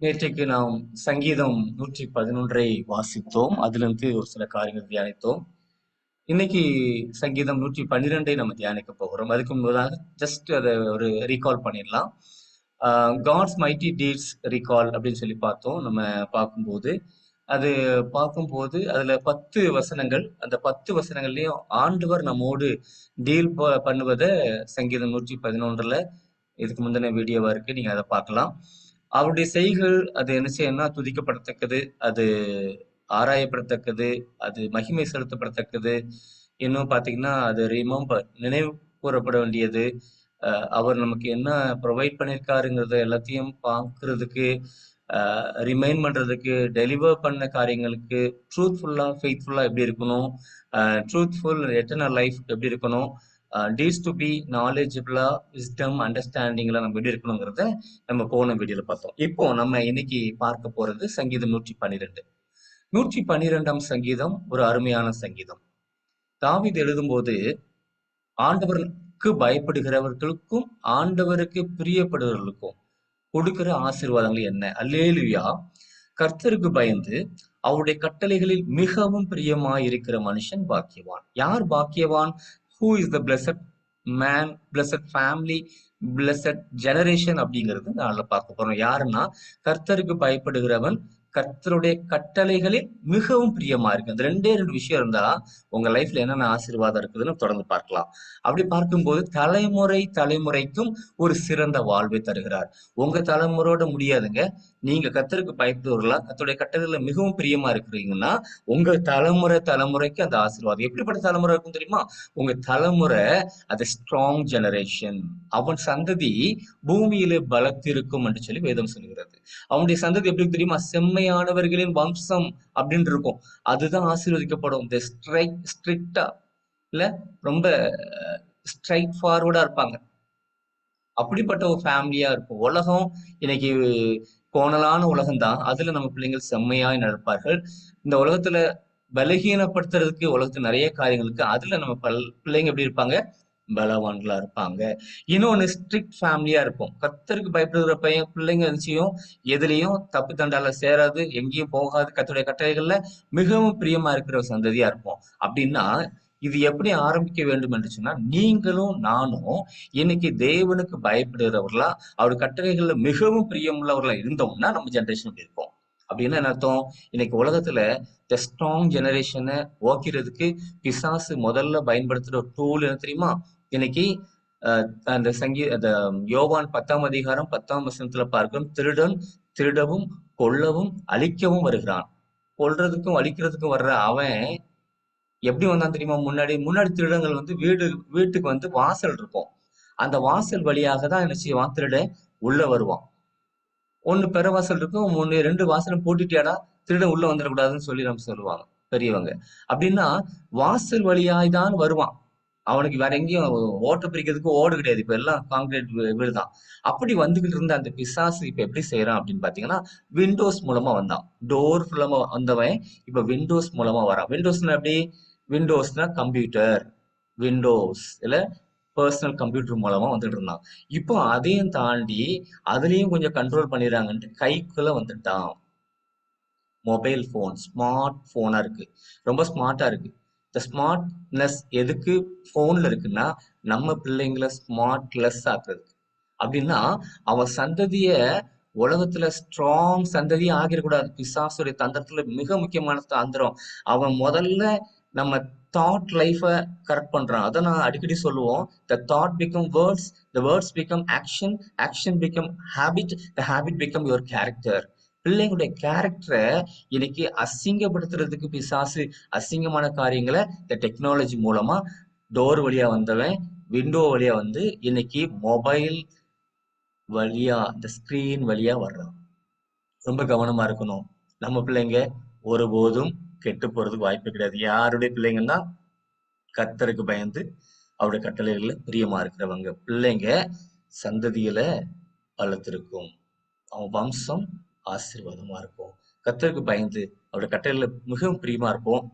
நேற்றைக்கு நாம் சங்கீதம் 111 வாசித்தோம். அதிலிருந்து ஒரு சில காரியங்கள் தியானித்தோம். இன்னைக்கு சங்கீதம் 112 நம்ம தியானிக்க போகிறோம். அதுக்கு முன்னதாக ஜஸ்ட் அதை ஒரு ரீகால் பண்ணிடலாம். காட்ஸ் மைட்டி டீட்ஸ் ரீகால் அப்படின்னு சொல்லி பார்த்தோம். நம்ம பார்க்கும்போது அது பார்க்கும்போது அதுல 10 வசனங்கள், அந்த 10 வசனங்கள்லயும் ஆண்டவர் நம்மோடு டீல் பண்ணுவதை சங்கீதம் 111 இதுக்கு முந்தின வீடியோவா இருக்கு, நீங்க அதை பார்க்கலாம். அவருடைய செய்கள் அது என்ன செய்யணும்னா துதிக்கப்படத்தக்கது, அது ஆராயப்படத்தக்கது, அது மகிமை செலுத்தப்படத்தக்கது. இன்னும் பாத்தீங்கன்னா அது நினைவு கூறப்பட வேண்டியது. அவர் நமக்கு என்ன ப்ரொவைட் பண்ணியிருக்காருங்கிறத எல்லாத்தையும் பார்க்கறதுக்கு, ரிமைண்ட் பண்றதுக்கு, டெலிவர் பண்ண காரியங்களுக்கு ட்ரூத்ஃபுல்லா ஃபெய்த்ஃபுல்லா எப்படி இருக்கணும், ட்ரூத்ஃபுல் எட்டர்னல் லைஃப் எப்படி இருக்கணும், டீட்ஸ் டு பி நாலேஜபிளா, விஸ்டம் அண்டர்ஸ்டாண்டிங்ல நம்ம எப்படி இருக்கணுங்கிறத நம்ம போன வீடியோல பார்த்தோம். இப்போ நம்ம இன்னைக்கு பார்க்க போறது சங்கீதம் 112. 112ஆம் சங்கீதம் ஒரு அருமையான சங்கீதம். தாவீது எழுதும்போது ஆண்டவருக்கு பயப்படுகிறவர்களுக்கும் ஆண்டவருக்கு பிரியப்படுகிறவர்களுக்கும் கொடுக்கிற ஆசீர்வாதங்கள் என்ன? அல்லேலுயா! கர்த்தருக்கு பயந்து அவருடைய கட்டளைகளில் மிகவும் பிரியமாய் இருக்கிற மனுஷன் பாக்கியவான். யார் பாக்கியவான்? Who is the blessed man, blessed family, blessed generation அப்படிங்கிறது நாள பார்க்க போறோம். யாருன்னா கர்த்தருக்கு பயப்படுகிறவன், கர்த்தருடைய கட்டளைகளில் மிகவும் பிரியமா இருக்கு. அந்த ரெண்டே ரெண்டு விஷயம் இருந்தா உங்க லைஃப்ல என்னென்ன ஆசீர்வாதம் இருக்குதுன்னு தொடர்ந்து பார்க்கலாம். அப்படி பார்க்கும்போது தலைமுறை தலைமுறைக்கும் ஒரு சிறந்த வாழ்வை தருகிறார். உங்க தலைமுறையோட முடியாதுங்க. நீங்க கர்த்தருக்கு பயப்படுவர்களா, கர்த்தருடைய கட்டளையில மிகவும் பிரியமா இருக்கிறீங்கன்னா உங்க தலைமுறை தலைமுறைக்கு அந்த ஆசீர்வாதம். எப்படிப்பட்ட தலைமுறை இருக்கும் தெரியுமா? உங்க தலைமுறை அது ஸ்ட்ராங் ஜெனரேஷன். அவன் சந்ததி பூமியிலே பலத்திருக்கும் என்று சொல்லி வேதம் சொல்கிறது. அவனுடைய சந்ததி எப்படி தெரியுமா? செம்மையானவர்களின் வம்சம் அப்படின்னு இருக்கும். அதுதான் ஆசீர்வதிக்கப்படும். இந்த ஸ்ட்ரிக்டா இல்ல, ரொம்ப ஸ்ட்ரைட் ஃபார்வர்டா இருப்பாங்க. அப்படிப்பட்ட ஒரு ஃபேமிலியா இருக்கும். உலகம் இன்னைக்கு கோணலான உலகம்தான். அதுல நம்ம பிள்ளைங்கள் செம்மையாய் நடப்பார்கள். இந்த உலகத்துல பலகீனப்படுத்துறதுக்கு உலகத்துல நிறைய காரியங்கள் இருக்கு. அதுல நம்ம பிள்ளைங்க எப்படி இருப்பாங்க? பலவான்களா இருப்பாங்க. இன்னொன்னு ஸ்ட்ரிக்ட் ஃபேமிலியா இருக்கும். கர்த்தருக்கு பயப்படுகிற பையன் பிள்ளைங்க நிச்சயம் எதுலயும் தப்பு தண்டால சேராது, எங்கேயும் போகாது, கர்த்தருடைய கட்டளைகள்ல மிகவும் பிரியமா இருக்கிற ஒரு சந்ததியா இருப்போம். அப்படின்னா இது எப்படி ஆரம்பிக்க வேண்டும் என்று சொன்னா, நீங்களும் நானும் இன்னைக்கு தேவனுக்கு பயப்படுகிறவர்களா, அவர் கட்டளைகள்ல மிகவும் பிரியமுள்ளவர்களா இருந்தோம்னா நம்ம ஜெனரேஷன் இப்படி இருக்கும். அப்படின்னா என்ன அர்த்தம்? இன்னைக்கு உலகத்துல த ஸ்ட்ராங் ஜெனரேஷனை ஓக்கிறதுக்கு பிசாசு முதல்ல பயன்படுத்துற ஒரு டூல் என்ன தெரியுமா? இன்னைக்கு அந்த அந்த யோவான் 10ஆம் அதிகாரம் 10ஆம் வசனத்துல பார்க்கிறோம். திருடன் திருடவும் கொல்லவும் அழிக்கவும் வருகிறான். கொல்றதுக்கும் அழிக்கிறதுக்கும் வர்ற அவன் எப்படி வந்தான் தெரியுமா? முன்னாடி முன்னாடி திருடங்கள் வந்து வீட்டுக்கு வந்து வாசல் இருக்கும். அந்த வாசல் வழியாக தான் என்ன செய்வான்? திருடன் உள்ள வருவான். ஒண்ணு பெற வாசல் இருக்கும், ஒண்ணு 2 வாசலும் பூட்டிட்டியாடா, திருடன் உள்ள வந்துடக்கூடாதுன்னு சொல்லி நம்ம சொல்லுவாங்க பெரியவங்க. அப்படின்னா வாசல் வழியாய் தான் வருவான். அவனுக்கு வேற எங்கேயும் ஓட்ட பிரிக்கிறதுக்கு ஓடு கிடையாது. இப்ப எல்லாம் கான்கிரீட் வீடு தான். அப்படி வந்துகிட்டு இருந்த அந்த பிசாசு இப்ப எப்படி செய்யறான் அப்படின்னு பாத்தீங்கன்னா, விண்டோஸ் மூலமா வந்தான். டோர் மூலமா வந்தவன் இப்ப விண்டோஸ் மூலமா வரான். விண்டோஸ்னா எப்படி? விண்டோஸ்னா கம்ப்யூட்டர், விண்டோஸ் இல்ல பர்சனல் கம்ப்யூட்டர் மூலமா வந்துட்டு இருந்தான். இப்போ அதையும் தாண்டி அதுலயும் கொஞ்சம் கண்ட்ரோல் பண்ணிடுறாங்கன்ட்டு கைக்குள்ள வந்துட்டான். மொபைல் போன் ஸ்மார்ட் போனா இருக்கு. ரொம்ப ஸ்மார்ட்டா இருக்கு. இந்த ஸ்மார்ட்னஸ் எதுக்கு போன்ல இருக்குன்னா, நம்ம பிள்ளைங்களை ஸ்மார்ட்லெஸ் ஆக்குறதுக்கு. அப்படின்னா அவன் சந்ததிய உலகத்துல ஸ்ட்ராங் சந்ததியா ஆகிடக்கூடாது. பிசாசுடைய தந்திரத்துல மிக முக்கியமான தந்திரம். அவன் முதல்ல நம்ம தாட் லைஃப கரெக்ட் பண்றான். அதை நான் அடிக்கடி சொல்லுவோம். The thought become words, the words become action, action become habit, the habit become your character. பிள்ளைங்களுடைய கேரக்டரை இன்னைக்கு அசிங்கப்படுத்துறதுக்கு பிசாசு அசிங்கமான காரியங்களை இந்த டெக்னாலஜி மூலமா டோர் வழியா வந்தவன் விண்டோ வழியா வந்து இன்னைக்கு மொபைல் வழியா இந்த ஸ்கிரீன் வழியா வர்றான். ரொம்ப கவனமா இருக்கணும். நம்ம பிள்ளைங்க ஒருபோதும் கெட்டு போறதுக்கு வாய்ப்பு கிடையாது. யாருடைய பிள்ளைங்கன்னா கர்த்தருக்கு பயந்து அவருடைய கட்டளைகள்ல பிரியமா இருக்கிறவங்க பிள்ளைங்க சந்ததியில வளர்த்திருக்கும். அவன் வம்சம் ஆசீர்வாதமா இருக்கும். கர்த்தருக்கு பயந்து அவருடைய கட்டளையில மிகவும் பிரியமா இருப்போம்.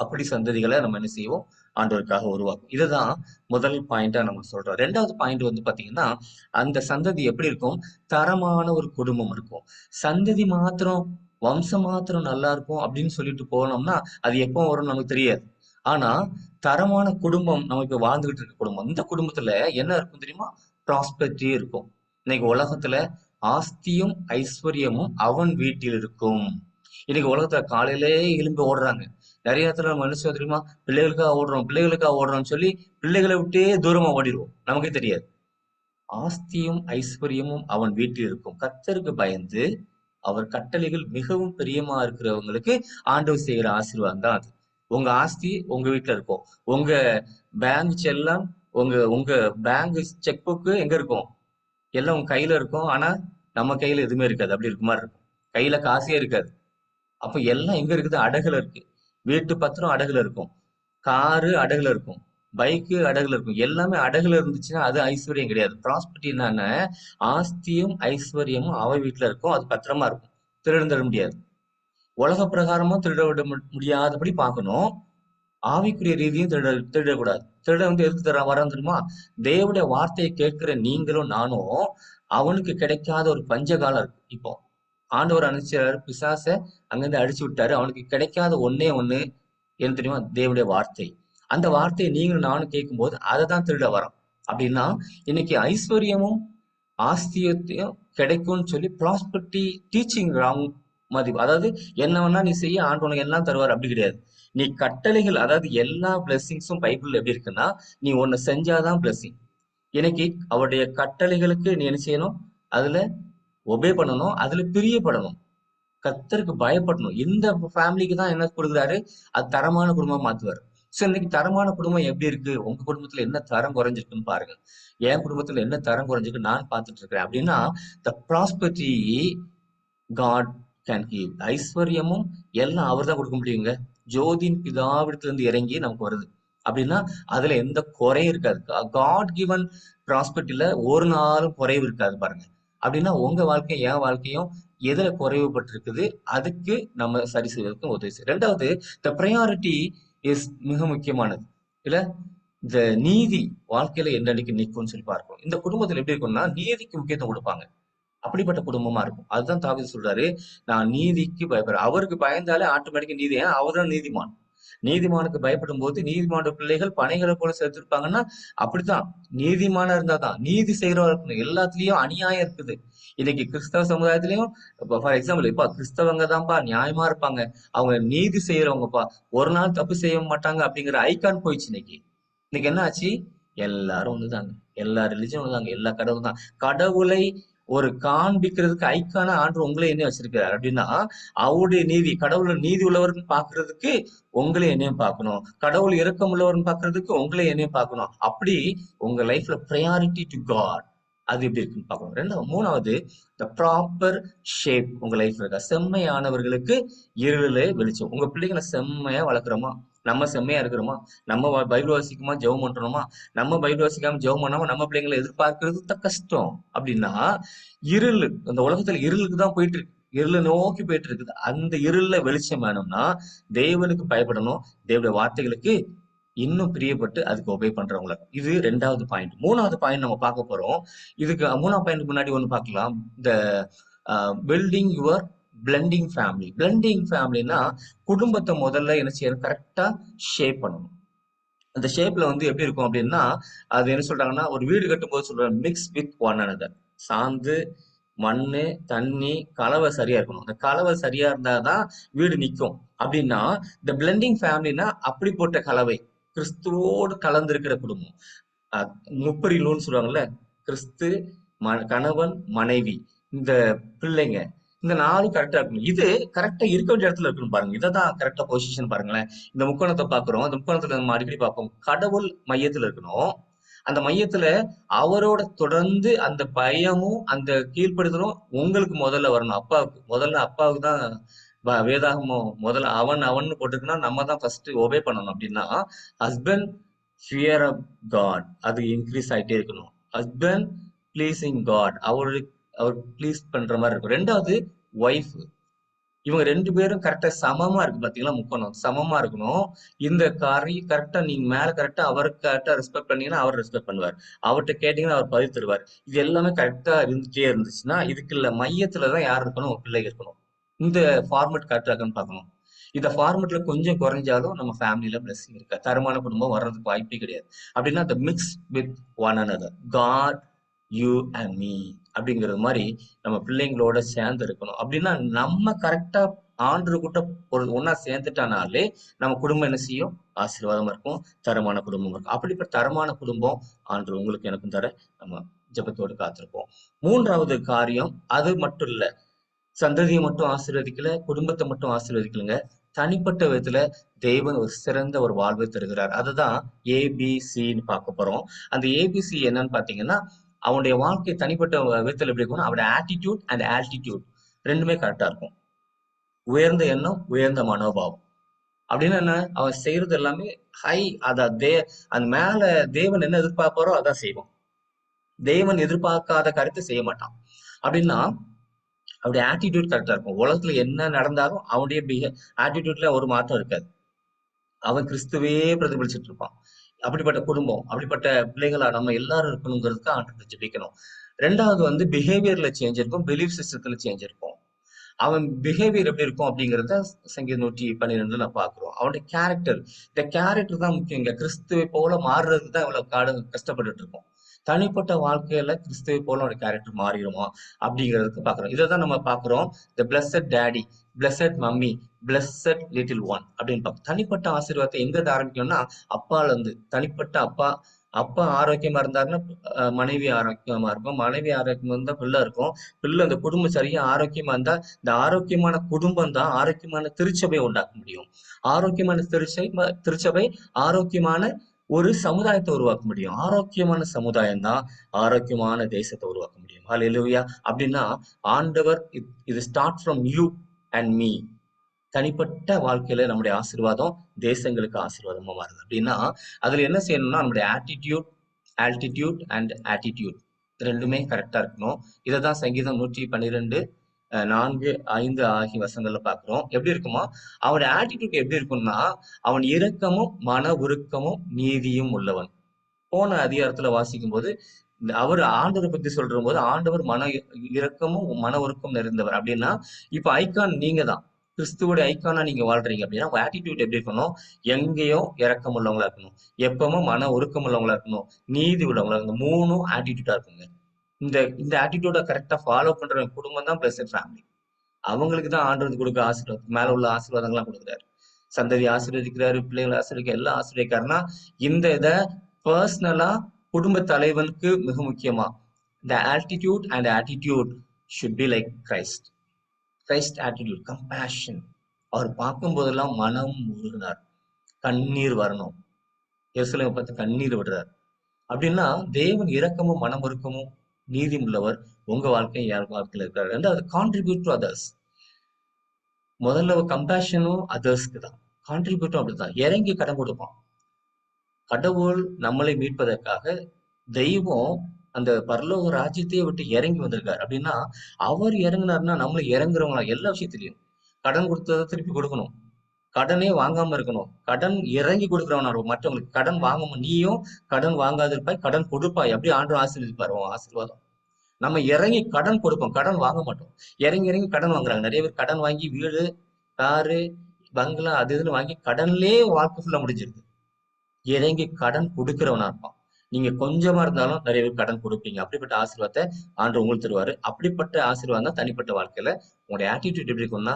அப்படி சந்ததிகளை நம்ம என்ன செய்வோம்? ஆண்டவருக்காக உருவாக்கும். இதுதான் முதல் பாயிண்டா நம்ம சொல்றோம். ரெண்டாவது பாயிண்ட் வந்து பாத்தீங்கன்னா, அந்த சந்ததி எப்படி இருக்கும்? தரமான ஒரு குடும்பம் இருக்கும். சந்ததி மாத்திரம், வம்சம் மாத்திரம் நல்லா இருக்கும் அப்படின்னு சொல்லிட்டு போனோம்னா, அது எப்போ வரும்னு நமக்கு தெரியாது. ஆனா, தரமான குடும்பம் நம்ம இப்ப வாழ்ந்துகிட்டு இருக்க குடும்பம். இந்த குடும்பத்துல என்ன இருக்கும் தெரியுமா? ப்ராஸ்பெரிட்டி இருக்கும். இன்னைக்கு உலகத்துல ஆஸ்தியும் ஐஸ்வர்யமும் அவன் வீட்டில் இருக்கும். இன்னைக்கு உலகத்துல காலையிலே எழும்பி ஓடுறாங்க. நிறைய இடத்துல நம்ம என்ன செய்வோம் தெரியுமா? பிள்ளைகளுக்காக ஓடுறோம்னு சொல்லி பிள்ளைகளை விட்டே தூரமா ஓடிடுவோம். நமக்கே தெரியாது. ஆஸ்தியும் ஐஸ்வர்யமும் அவன் வீட்டில் இருக்கும். கர்த்தருக்கு பயந்து அவர் கட்டளைகள் மிகவும் பிரியமா இருக்கிறவங்களுக்கு ஆண்டவர் செய்கிற ஆசீர்வாதம் தான் அது. உங்க ஆஸ்தி உங்க வீட்டுல இருக்கும். உங்க பேங்க் செல்லம், உங்க உங்க பேங்க் செக் புக் எங்க இருக்கும்? எல்லாம் உங்க கையில இருக்கும். ஆனா நம்ம கையில எதுவுமே இருக்காது. அப்படி இருக்க மாதிரி இருக்கும். கையில காசே இருக்காது. அப்ப எல்லாம் எங்க இருக்குது? அடகுல இருக்கு. வீட்டு பத்திரம் அடகுல இருக்கும். காரு அடகுல இருக்கும். பைக்கு அடகுல இருக்கும். எல்லாமே அடகுல இருந்துச்சுன்னா அது ஐஸ்வர்யம் கிடையாது. ப்ராஸ்பர்ட்டி என்னன்னா, ஆஸ்தியும் ஐஸ்வர்யமும் அவ வீட்டுல இருக்கும். அது பத்திரமா இருக்கும். திருடன் தர முடியாது. உலக பிரகாரமும் திருட விட முடியாதபடி பார்க்கணும். ஆவிக்குரிய ரீதியும் திருடக்கூடாது. திருட வந்து எதுக்கு வரான் தெரியுமா? தேவனுடைய வார்த்தையை கேட்கிற நீங்களும் நானும் அவனுக்கு கிடைக்காத ஒரு பஞ்சகாலம் இருக்கு இப்போ. ஆண்டவர் அனுப்பிச்சாரு, பிசாச அங்கிருந்து அடிச்சு விட்டாரு. அவனுக்கு கிடைக்காத ஒண்ணே ஒண்ணு என்ன தெரியுமா? தேவனுடைய வார்த்தை. அந்த வார்த்தையை நீங்களும் நானும் கேட்கும்போது அதை தான் திருட வரோம். அப்படின்னா இன்னைக்கு ஐஸ்வர்யமும் ஆஸ்தியத்தையும் கிடைக்கும்னு சொல்லி ப்ராஸ்பர்ட்டி டீச்சிங் ராங் மதிப்பு. அதாவது என்ன வேணா நீ செய்ய, ஆண்டு உனக்கு எல்லாம் தருவார், அப்படி கிடையாது. நீ கட்டளைகள், அதாவது எல்லா பிளெஸிங்ஸும் பைபிள் எப்படி இருக்குன்னா, நீ ஒன்னு செஞ்சாதான் பிளெஸிங். இன்னைக்கு அவருடைய கட்டளைகளுக்கு நீ என்ன செய்யணும்? அதுல ஒபே பண்ணணும், அதுல பிரியப்படணும், கர்த்தருக்கு பயப்படணும். இந்த ஃபேமிலிக்கு தான் என்ன கொடுக்குறாரு? அது தரமான குடும்பமா மாத்துவாரு. சோ இன்னைக்கு தரமான குடும்பம் எப்படி இருக்கு? உங்க குடும்பத்துல என்ன தரம் குறைஞ்சிருக்குன்னு பாருங்க. என் குடும்பத்துல என்ன தரம் குறைஞ்சிருக்கு நான் பார்த்துட்டு இருக்கிறேன். அப்படின்னா the prosperity God can give. ஐஸ்வர்யமும் எல்லாம் அவர் தான் கொடுக்க முடியுங்க. ஜோதியின் பிதாவிடத்துல இருந்து இறங்கி நமக்கு வருது. அப்படின்னா அதுல எந்த குறையும் இருக்காது. காட் கிவன் ப்ராஸ்பரிட்டில ஒரு நாளும் குறைவு இருக்காது பாருங்க. அப்படின்னா உங்க வாழ்க்கையும் என் வாழ்க்கையும் எதுல குறைவுபட்டிருக்குது, அதுக்கு நம்ம சரி செய்வதற்கு உதவி செய்யும். ரெண்டாவது, த ப்ரையாரிட்டி இஸ் மிக முக்கியமானது. இல்ல, இந்த நீதி வாழ்க்கையில என்னன்னைக்கு நிற்கும்னு சொல்லி பார்க்கணும். இந்த குடும்பத்துல எப்படி இருக்கும்னா, நீதிக்கு முக்கியத்துவம் கொடுப்பாங்க. அப்படிப்பட்ட குடும்பமா இருக்கும். அதுதான் தாவீது சொல்றாரு, நான் நீதிக்கு பயப்படுறேன். அவருக்கு பயந்தாலே ஆட்டோமேட்டிக்கா நீதி. ஏன்னா அவர்தான் நீதிமான். நீதிமானுக்கு பயப்படும் போது நீதிமான பிள்ளைகள் பனைகளை போல சேர்த்திருப்பாங்கன்னா அப்படித்தான். நீதிமானா இருந்தாதான். நீதி செய்யறவா இருக்கணும். எல்லாத்துலயும் அநியாயம் இருக்குது. இன்னைக்கு கிறிஸ்தவ சமுதாயத்திலயும் ஃபார் எக்ஸாம்பிள், இப்ப கிறிஸ்தவங்க தான்ப்பா நியாயமா இருப்பாங்க, அவங்க நீதி செய்யறவங்கப்பா, ஒரு நாள் தப்பு செய்ய மாட்டாங்க அப்படிங்கிற ஐகான் போயிடுச்சு இன்னைக்கு. இன்னைக்கு என்ன ஆச்சு? எல்லாரும் ஒண்ணுதாங்க. எல்லா ரிலிஜனும் ஒண்ணுதாங்க. எல்லா கடவுளும் தான். கடவுளை ஒரு காண்பிக்கிறதுக்கு ஐக்கான ஆண்டு உங்களே என்ன வச்சிருக்கிறார் அப்படின்னா, அவருடைய நீதி, கடவுளோட நீதி உள்ளவர்னு பாக்குறதுக்கு உங்களே என்னையும் பார்க்கணும். கடவுள் இரக்கம் உள்ளவர்னு பாக்குறதுக்கு உங்களே என்னையும் பார்க்கணும். அப்படி உங்க லைஃப்ல ப்ரையாரிட்டி டு காட், அது எப்படி இருக்குன்னு பார்க்கணும். ரெண்டாவது, மூணாவது, த ப்ராப்பர் ஷேப் உங்க லைஃப்ல இருக்கா? செம்மையானவர்களுக்கு இருளிலே வெளிச்சம். உங்க பிள்ளைங்களை செம்மையா வளர்க்குறோமா? நம்ம செம்மையா இருக்கிறோமா? நம்ம பைபிள் வாசிக்குமா, ஜெபம் பண்றோமா? நம்ம பைபிள் வாசிக்காம ஜெபம் பண்ணாம நம்ம பிள்ளைங்களை எதிர்பார்க்கிறது தான் கஷ்டம். அப்படின்னா இருள், அந்த உலகத்துல இருளுக்கு தான் போயிட்டு இருக்கு. இருளை நோக்கி போயிட்டு இருக்குது. அந்த இருள்ல வெளிச்சம் வேணும்னா தேவனுக்கு பயப்படணும். தேவனுடைய வார்த்தைகளுக்கு இன்னும் பிரியப்பட்டு அதுக்கு ஒபே பண்றவங்கள. இது ரெண்டாவது பாயிண்ட். மூணாவது பாயிண்ட் நம்ம பார்க்க போறோம். இதுக்கு மூணாவது பாயிண்ட் முன்னாடி ஒண்ணு பார்க்கலாம். இந்த building your blending family. Blending ஃபேமிலினா குடும்பத்தை முதல்ல என்ன செய்யணும்? கரெக்டா ஷேப் பண்ணணும். அந்த ஷேப்ல வந்து எப்படி இருக்கும் அப்படின்னா, அது என்ன சொல்றாங்கன்னா, ஒரு வீடு கட்டும்போது சொல்றாங்க மிக்ஸ் வித் ஒன் அனதர். சாந்து, மண்ணு, தண்ணி, கலவை சரியா இருக்கணும். அந்த கலவை சரியா இருந்தாதான் வீடு நிக்கும். அப்படின்னா இந்த பிளெண்டிங் ஃபேமிலினா அப்படிப்பட்ட கலவை. கிறிஸ்துவோடு கலந்திருக்கிற குடும்பம். அஹ் முப்பரிலோன்னு சொல்லுவாங்கல்ல, கிறிஸ்து, கணவன், மனைவி, இந்த பிள்ளைங்க, இந்த நாலும் கரெக்டா இருக்கணும். இது கரெக்டா இருக்க வேண்டிய இடத்துல இருக்கணும் பாருங்க. இதான் கரெக்டா பொசிஷன் பாருங்களேன். இந்த முக்கோணத்தை பாக்குறோம். அந்த முக்கோணத்துல நம்ம அடிக்கடி பார்ப்போம். கடவுள் மையத்துல இருக்கணும். அந்த மையத்துல அவரோட தொடர்ந்து அந்த பயமும் அந்த கீழ்ப்படுதலும் உங்களுக்கு முதல்ல வரணும். அப்பாவுக்கு முதல்ல, அப்பாவுக்கு தான் வேதாகமம் முதல்ல அவன் அவன் போட்டுருக்குன்னா நம்ம தான் ஃபர்ஸ்ட் ஒபே பண்ணணும். அப்படின்னா ஹஸ்பண்ட் ஃபியர் ஆஃப் காட், அது இன்க்ரீஸ் ஆயிட்டே இருக்கணும். ஹஸ்பண்ட் பிளீசிங் காட், அவர் ப்ளீஸ் பண்ற மாதிரி இருக்கும். ரெண்டாவது, ஒய்ஃப் இவங்க 2 பேரும் கரெக்டா சமமா இருக்கு பாத்தீங்களா? முக்கோணம் சமமா இருக்கணும். இந்த காரியம் கரெக்டா நீங்க மேல கரெக்டா அவருக்கு கரெக்டா ரெஸ்பெக்ட் பண்ணீங்கன்னா அவர் ரெஸ்பெக்ட் பண்ணுவார். அவர்ட்ட கேட்டீங்கன்னா அவர் பதில் தருவார். இது எல்லாமே கரெக்டா இருந்துட்டே இருந்துச்சுன்னா இதுக்குள்ள மையத்துல தான் யார் இருக்கணும்? உங்க பிள்ளை இருக்கணும். இந்த ஃபார்மட் கரெக்டா இருக்கான்னு பார்க்கணும். இந்த ஃபார்மட்ல கொஞ்சம் குறைஞ்சாலும் நம்ம ஃபேமிலியில பிளெஸிங் இருக்கா? தரமான குடும்பம் வர்றதுக்கு வாய்ப்பே கிடையாது. அப்படின்னா the mix with one another. God, you and me அப்படிங்கிறது மாதிரி நம்ம பிள்ளைங்களோட சேர்ந்து இருக்கணும். அப்படின்னா நம்ம கரெக்டா ஆண்டவர் கூட்ட ஒரு ஒண்ணா சேர்ந்துட்டானாலே நம்ம குடும்பம் என்ன செய்யும்? ஆசீர்வாதமா இருக்கும், தரமான குடும்பம் இருக்கும். அப்படிப்பட்ட தரமான குடும்பம் ஆண்டவர் உங்களுக்கு எனக்கும் தர நம்ம ஜெபத்தோடு காத்திருப்போம். 3வது காரியம், அது மட்டும் இல்ல, சந்ததியை மட்டும் ஆசீர்வதிக்கல, குடும்பத்தை மட்டும் ஆசீர்வதிக்கலங்க. தனிப்பட்ட விதத்துல தேவன் ஒரு சிறந்த ஒரு வாழ்வை தருகிறார். அதுதான் ஏபிசின்னு பார்க்க போறோம். அந்த ஏபிசி என்னன்னு பாத்தீங்கன்னா, அவனுடைய வாழ்க்கை தனிப்பட்ட விதத்துல எப்படி இருக்கும்னா, அவனுடைய ஆட்டிடியூட் அண்ட் ஆல்டிடியூட் ரெண்டுமே கரெக்டா இருக்கும். உயர்ந்த எண்ணம், உயர்ந்த மனோபாவம். அப்படின்னு என்ன? அவன் செய்யறது எல்லாமே ஹை. அத அந்த மேல தேவன் என்ன எதிர்பார்ப்பாரோ அதான் செய்வான். தேவன் எதிர்பார்க்காத கருத்தை செய்ய மாட்டான். அப்படின்னா அவருடைய ஆட்டிடியூட் கரெக்டா இருக்கும். உலகத்துல என்ன நடந்தாலும் அவனுடைய ஆட்டிடியூட்ல ஒரு மாற்றம் இருக்காது. அவன் கிறிஸ்துவே பிரதிபலிச்சுட்டு இருப்பான். அப்படிப்பட்ட குடும்பம், அப்படிப்பட்ட பிள்ளைகளா நம்ம எல்லாரும் இருக்கணுங்கிறதுக்கு ஆண்டவர்ட்ட ஜெபிக்கணும். 2வது வந்து பிஹேவியர்ல சேஞ்ச் இருக்கும், பிலீஃப் சிஸ்டத்துல சேஞ்ச் இருக்கும். அவன் பிஹேவியர் எப்படி இருக்கும் அப்படிங்கிறத சங்கீதம் 112 நான் பாக்குறோம். அவனுடைய கேரக்டர், இந்த கேரக்டர் தான் முக்கியம். இங்க கிறிஸ்துவை போல மாறுறதுக்கு தான் இவ்வளவு கஷ்டப்பட்டுட்டு இருக்கோம். தனிப்பட்ட வாழ்க்கையில கிறிஸ்துவை போல அவனுடைய கேரக்டர் மாறிடுமா அப்படிங்கிறதுக்கு பாக்குறோம். இதைதான் நம்ம பாக்குறோம். த blessed daddy, blessed mummy, blessed little one அப்படின்னு பார்ப்போம். தனிப்பட்ட ஆசீர்வாதத்தை எங்க இருந்து ஆரம்பிக்கணும்னா அப்பால இருந்து. தனிப்பட்ட அப்பா, அப்பா ஆரோக்கியமா இருந்தாருன்னா மனைவி ஆரோக்கியமா இருக்கும். மனைவி ஆரோக்கியமா இருந்தா பிள்ளை இருக்கும். பிள்ளை அந்த குடும்பம் சரியா ஆரோக்கியமா இருந்தா இந்த ஆரோக்கியமான குடும்பம் தான் ஆரோக்கியமான திருச்சபையை உண்டாக்க முடியும். ஆரோக்கியமான திருச்சபை ஆரோக்கியமான ஒரு சமுதாயத்தை உருவாக்க முடியும். ஆரோக்கியமான சமுதாயம் தான் ஆரோக்கியமான தேசத்தை உருவாக்க முடியும். ஹல்லேலூயா. அப்படின்னா ஆண்டவர் இது start from you and me. தனிப்பட்ட வாழ்க்கையில நம்முடைய ஆசீர்வாதம் தேசங்களுக்கு ஆசீர்வாதமா மாறுது. அப்படின்னா அதுல என்ன செய்யணும்னா நம்முடைய ஆட்டிடியூட், ஆல்டிடியூட் அண்ட் ஆட்டிடியூட் ரெண்டுமே கரெக்டா இருக்கணும். இதைதான் சங்கீதம் 112 4, 5 ஆகிய வசனங்கள்ல பாக்குறோம். எப்படி இருக்குமா? அவனுடைய ஆட்டிடியூட் எப்படி இருக்கும்னா, அவன் இரக்கமும் மன உருக்கமும் நீதியும் உள்ளவன். போன அதிகாரத்துல வாசிக்கும் போது அவர் ஆண்டவரை பத்தி சொல்ற போது ஆண்டவர் இரக்கமும் மன உருக்கம் நிறைந்தவர். அப்படின்னா இப்ப ஐகான் நீங்க தான். கிறிஸ்துவோட ஐகானா நீங்க வாழ்றீங்க அப்படின்னா உங்க ஆட்டிடியூட் எப்படி இருக்கணும்? எங்கேயும் இரக்கம் உள்ளவங்களா இருக்கணும், எப்பவும் மன உருக்கம் உள்ளவங்களா இருக்கணும், நீதி உள்ளவங்களா இருக்கணும். 3ம் ஆட்டிடியூடா இருக்குங்க. இந்த இந்த ஆட்டிடியூட கரெக்டா ஃபாலோ பண்ற குடும்பம் தான் பிளஸட் ஃபேமிலி. அவங்களுக்கு தான் ஆண்டவர் கொடுக்க ஆசீர்வாதம், மேல உள்ள ஆசீர்வாதங்கள்லாம் கொடுக்குறாரு. சந்ததி ஆசீர்வதிக்கிறாரு, பிள்ளைகளை ஆசீர்வதிக்க எல்லாம் ஆசீர்வதிக்காருன்னா இந்த இதை பர்சனலா குடும்ப தலைவனுக்கு மிக முக்கியமா the altitude and attitude should be like Christ attitude, compassion. அவர் பார்க்கும் போதெல்லாம் மனம் உருகினார், கண்ணீர் வரணும். எருசலேமை பார்த்து கண்ணீர் விடுறார். அப்படின்னா தேவன் இரக்கமும் மனம் உருக்கமும் நீதியும் உள்ளவர் உங்க வாழ்க்கை யார் வாழ்க்கையில இருக்காரு. ரெண்டாவது கான்ட்ரிபியூட் டு அதர்ஸ். முதல்ல கம்பேஷனும் அதர்ஸ்க்கு தான், கான்ட்ரிபியூட்டும் அப்படிதான். இறங்கி கடன் கொடுப்பான். கடவுள் நம்மளை மீட்பதற்காக தெய்வம் அந்த பரலோக ராஜ்யத்தையே விட்டு இறங்கி வந்திருக்காரு. அப்படின்னா அவர் இறங்குனாருன்னா நம்மள இறங்குறவங்களா எல்லா விஷயத்திலையும். கடன் கொடுத்ததை திருப்பி கொடுக்கணும், கடனே வாங்காம இருக்கணும், கடன் இறங்கி கொடுக்குறவனா மற்றவங்களுக்கு. கடன் வாங்காம நீயும் கடன் வாங்காது இருப்பாய், கடன் கொடுப்பாய். அப்படி ஆண்டவர் ஆசீர்வதிப்பாரு. ஆசீர்வாதம் நம்ம இறங்கி கடன் கொடுப்போம், கடன் வாங்க மாட்டோம். இறங்கி இறங்கி கடன் வாங்குறாங்க நிறைய பேர். கடன் வாங்கி வீடு, காரு, பங்களா அது இதுன்னு வாங்கி கடன்லயே வாழ்க்கை ஃபுல்லா முடிஞ்சிருக்கு. இறங்கி கடன் கொடுக்கிறவனா இருப்பான். நீங்க கொஞ்சமா இருந்தாலும் நிறைய பேர் கடன் கொடுப்பீங்க. அப்படிப்பட்ட ஆசீர்வாதத்தை ஆண்டவர் உங்களுக்கு தருவாரு. அப்படிப்பட்ட ஆசீர்வாதம் தான் தனிப்பட்ட வாழ்க்கையில உங்களுடைய ஆட்டிடியூட் எப்படி இருக்கும்னா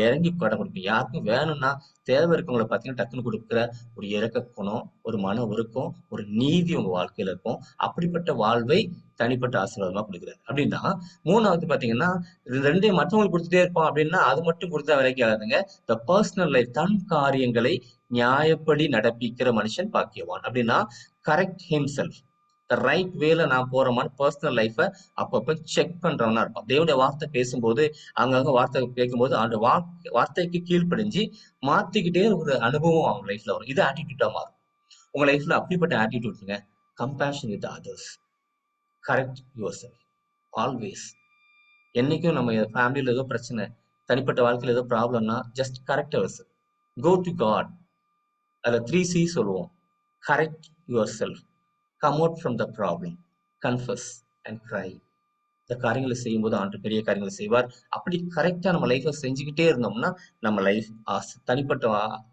இறங்கி கடன் கொடுப்பீங்க. யாருக்கும் வேணும்னா தேவை இருக்கவங்களை பார்த்தீங்கன்னா டக்குன்னு கொடுக்குற ஒரு இறக்க குணம், ஒரு மன ஒருக்கம், ஒரு நீதி உங்க வாழ்க்கையில இருக்கும். அப்படிப்பட்ட வாழ்வை தனிப்பட்ட ஆசீர்வாதமா கொடுக்குறாரு. அப்படின்னா 3வது பாத்தீங்கன்னா இது ரெண்டையும் மற்றவங்களுக்கு கொடுத்துட்டே இருப்போம் அப்படின்னா அது மட்டும் கொடுத்தா வேலைக்கு ஆகாதுங்க. த பர்சனல் லைஃப், தன் காரியங்களை நியாயப்படி நடப்பிக்கிற மனுஷன் பாக்கியவான். அப்படின்னா கரெக்ட் ஹிம்செல்ஃப், த ரைட் வேல நான் போறோமான்னு பர்சனல் லைஃப அப்பப்ப செக் பண்றவனா இருப்பான். தேவனுடைய வார்த்தை பேசும்போது அங்கங்க வார்த்தை கேட்கும்போது அந்த வார்த்தைக்கு கீழ்ப்படிஞ்சு மாத்திக்கிட்டே ஒரு அனுபவம் அவங்க லைஃப்ல வரும். இது ஆட்டிடியூடா மாறும். உங்க லைஃப்ல அப்படிப்பட்ட ஆட்டிடியூட்ங்க. Compassion with others, correct yourself always. என்னைக்கும் நம்ம ஃபேமிலியில ஏதோ பிரச்சனை, தனிப்பட்ட வாழ்க்கையில ஏதோ ப்ராப்ளம்னா just correct ours, go to God. அதுல 3C சொல்லுவோம். Correct yourself, come out from the problem, confess and cry. இந்த காரியங்களை செய்யும்போது ஆண்டு பெரிய காரியங்களை செய்வார். அப்படி கரெக்டா நம்ம லைஃப்பை செஞ்சுக்கிட்டே இருந்தோம்னா நம்ம லைஃப் தனிப்பட்ட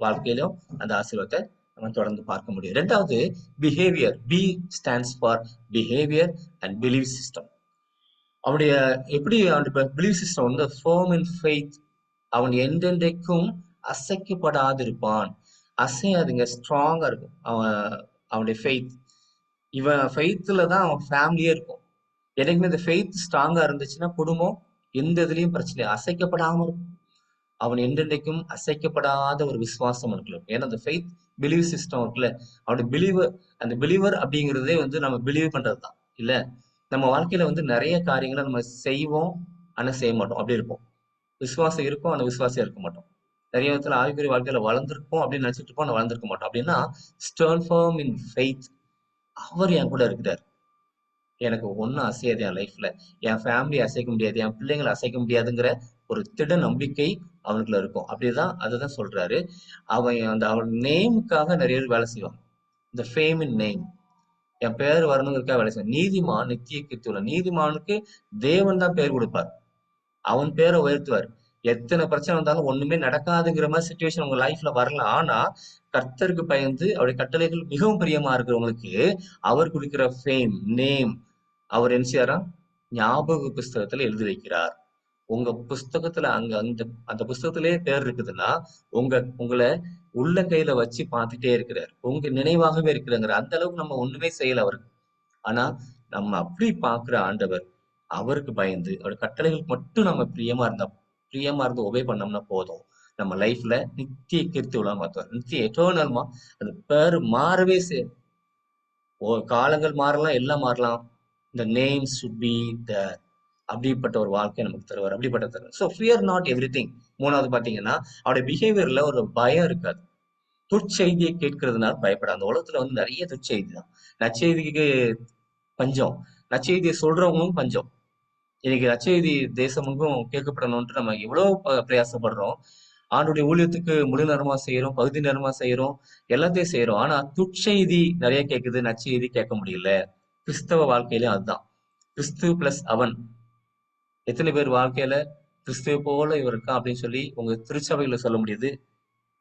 வாழ்க்கையிலும் அந்த ஆசீர்வாதத்தை நம்ம தொடர்ந்து பார்க்க முடியும். ரெண்டாவது, behaviour. B stands for behaviour and believe system. அவனுடைய எப்படி அவனுடைய பிலீவ் சிஸ்டம் வந்து firm in faith. அவன் என்றென்றைக்கும் அசைக்கப்படாதிருப்பான். அசையாதுங்க, ஸ்ட்ராங்கா இருக்கும் அவனுடைய ஃபெய்த். இவன் ஃபெய்த்ல தான் அவன் ஃபேமிலியே இருக்கும். எனக்குமே இந்த ஃபெய்த் ஸ்ட்ராங்கா இருந்துச்சுன்னா குடும்பம் எந்த இதுலயும் பிரச்சனை அசைக்கப்படாம இருக்கும். அவன் என்றென்றைக்கும் அசைக்கப்படாத ஒரு விசுவாசம் இருக்குல்ல. ஏன்னா அந்த ஃபெய்த் பிலீவ் சிஸ்டம் இருக்குல்ல, அவனுடைய பிலீவர். அந்த பிலீவர் அப்படிங்கிறதே வந்து நம்ம பிலீவ் பண்றதுதான் இல்ல. நம்ம வாழ்க்கையில வந்து நிறைய காரியங்களை நம்ம செய்வோம், ஆனா செய்ய மாட்டோம், அப்படி இருப்போம். விசுவாசம் இருக்கும், ஆனா விசுவாசம் இருக்க மாட்டோம். நிறைய விதத்துல ஆவிக்குரிய வாழ்க்கையில வளர்ந்துருப்போம் அப்படின்னு நினைச்சிட்டு இருப்போம், ஆனா வளர்ந்துருக்க மாட்டோம். அப்படின்னா ஸ்டர்ன் ஃபர்ம் இன் ஃபெய்த். அவர் என் கூட இருக்கிறார், எனக்கு ஒன்றும் அசையாது என் லைஃப்ல, என் ஃபேமிலி அசைக்க முடியாது, என் பிள்ளைங்களை அசைக்க முடியாதுங்கிற ஒரு திட நம்பிக்கை அவனுக்குள்ள இருக்கும். அப்படிதான் அதுதான் சொல்றாரு. அவன் நேமுக்காக நிறைய பேர் வேலை செய்வாங்க. இந்த ஃபேம் இன் நேம், என் பேர் வரணுங்கிறதுக்காக வேலை செய்வாங்க. நீதிமான் நித்திய கீர்த்தி. நீதிமானுக்கு தேவன் தான் பேர் கொடுப்பார், அவன் பேரை உயர்த்துவார். எத்தனை பிரச்சனை வந்தாலும் ஒண்ணுமே நடக்காதுங்கிற மாதிரி சுச்சுவேஷன் உங்க லைஃப்ல வரலாம். ஆனா கர்த்தருக்கு பயந்து அவருடைய கட்டளைகள் மிகவும் பிரியமா இருக்கிறவங்களுக்கு அவர் கொடுக்கிற ஃபேம் நேம் அவர் என்ன செய்யறா, ஞாபக புஸ்தகத்துல எழுதி வைக்கிறார். உங்க புஸ்தகத்துல அங்க அந்த அந்த புஸ்தகத்திலேயே பேர் இருக்குதுன்னா உங்களை உள்ள கையில வச்சு பார்த்துட்டே இருக்கிறார், உங்க நினைவாகவே இருக்கிறாங்கிற அந்த அளவுக்கு நம்ம ஒண்ணுமே செய்யல அவருக்கு. ஆனா நம்ம அப்படி பாக்குற ஆண்டவர், அவருக்கு பயந்து அவருடைய கட்டளைகளுக்கு மட்டும் நம்ம பிரியமா இருந்து ஒபே பண்ணோம்னா போதும், நம்ம லைஃப்ல நித்திய கீர்த்தி உலகம் மாத்துவார். நித்திய எட்டர்னல்மா அது பேரு மாறவே காலங்கள் மாறலாம், எல்லாம் மாறலாம். இந்த நேம் சுட் பி தேர். அப்படிப்பட்ட ஒரு வாழ்க்கை நமக்கு தருவார், அப்படிப்பட்ட தருவார். So fear not every thing. மூணாவது பாத்தீங்கன்னா அவருடைய பிஹேவியர்ல ஒரு பயம் இருக்காது. துர்ச்செய்தியை கேட்கறதுனால பயப்படாது. அந்த உலகத்துல வந்து நிறைய துர்ச்செய்தி தான். நற்செய்திக்கு பஞ்சம், நற்செய்தியை சொல்றவங்களும் பஞ்சம். இன்னைக்கு நற்செய்தி தேசமுக்கும் கேட்கப்படணும்ட்டு நம்ம எவ்வளவு பிரயாசப்படுறோம். ஆண்டுடைய ஊழியத்துக்கு முழு நேரமா செய்யறோம், பகுதி நேரமா செய்யறோம், எல்லாத்தையும் செய்யறோம். ஆனா துட்செய்தி நிறைய கேட்குது, நற்செய்தி கேட்க முடியல. கிறிஸ்தவ வாழ்க்கையிலும் அதுதான். கிறிஸ்து பிளஸ் அவன். எத்தனை பேர் வாழ்க்கையில கிறிஸ்துவ போல இவர் இருக்கான் அப்படின்னு சொல்லி உங்க திருச்சபையில சொல்ல முடியுது,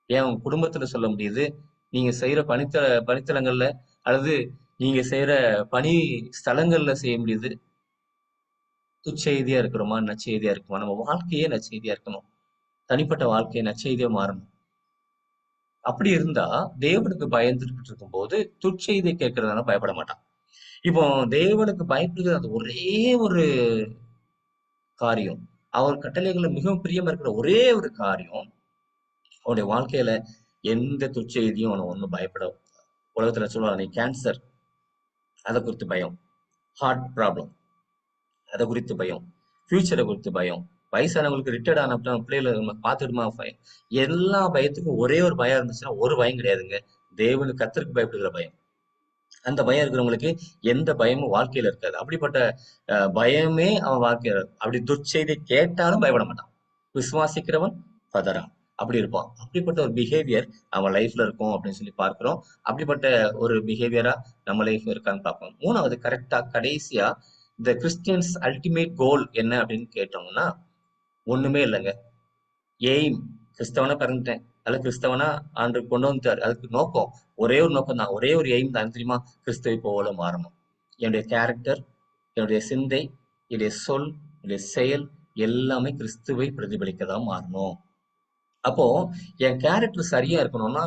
ஏன் உங்க குடும்பத்துல சொல்ல முடியுது, நீங்க செய்யற பணித்தளங்கள்ல அல்லது நீங்க செய்யற பணி ஸ்தலங்கள்ல செய்ய முடியுது. துச்செய்தியா இருக்கிறோமா, நற்செய்தியா இருக்குமா? நம்ம வாழ்க்கையே நற்செய்தியா இருக்கணும், தனிப்பட்ட வாழ்க்கையை நற்செய்தியா மாறணும். அப்படி இருந்தா தேவனுக்கு பயந்துட்டு இருக்கும் போது துச்செய்தியை கேட்கறதுனால பயப்பட மாட்டான். இப்போ தேவனுக்கு பயப்படுகிறது அது ஒரே ஒரு காரியம், அவர் கட்டளைகள்ல மிகவும் பிரியமா இருக்கிற ஒரே ஒரு காரியம். அவனுடைய வாழ்க்கையில எந்த துச்செய்தியும் அவனை ஒன்றும் பயப்பட. உலகத்துல சொல்லுவாங்க, நீ கேன்சர், அதை குறித்து பயம். ஹார்ட் ப்ராப்ளம், அதை குறித்து பயம். ஃபியூச்சரை குறித்து பயம். வயசானவங்களுக்கு ரிட்டையர்ட் ஆன பிள்ளைகளை நம்ம பார்த்துடுமா பயம். எல்லா பயத்துக்கும் ஒரே ஒரு பயம் இருந்துச்சுன்னா ஒரு பயம் கிடையாதுங்க, தேவனுக்கு கர்த்தருக்கு பயப்படுகிற பயம். அந்த பயம் இருக்கிறவங்களுக்கு எந்த பயமும் வாழ்க்கையில இருக்காது. அப்படிப்பட்ட பயமே அவன் வாழ்க்கையில, அப்படி துர்ச்செய்தி கேட்டாலும் பயப்பட மாட்டான். விசுவாசிக்கிறவன் பதறான், அப்படி இருப்பான். அப்படிப்பட்ட ஒரு பிஹேவியர் அவன் லைஃப்ல இருக்கும் அப்படின்னு சொல்லி பார்க்கிறோம். அப்படிப்பட்ட ஒரு பிஹேவியரா நம்ம லைஃப் இருக்கான்னு பார்ப்போம். மூணாவது, கரெக்டா கடைசியா, இந்த கிறிஸ்டியன்ஸ் அல்டிமேட் கோல் என்ன அப்படின்னு கேட்டோம்னா ஒண்ணுமே இல்லைங்க. எய்ம், கிறிஸ்தவனா பிறந்துட்டேன், அல்ல கிறிஸ்தவனா ஆண்டு கொண்டு வந்துட்டாரு, அதுக்கு நோக்கம் ஒரே ஒரு நோக்கம் தான், ஒரே ஒரு எய்ம் தான். தெரியுமா? கிறிஸ்துவை போல மாறணும். என்னுடைய கேரக்டர், என்னுடைய சிந்தை, என்னுடைய சொல், என்னுடைய செயல் எல்லாமே கிறிஸ்துவை பிரதிபலிக்க தான் மாறணும். அப்போ என் கேரக்டர் சரியா இருக்கணும்னா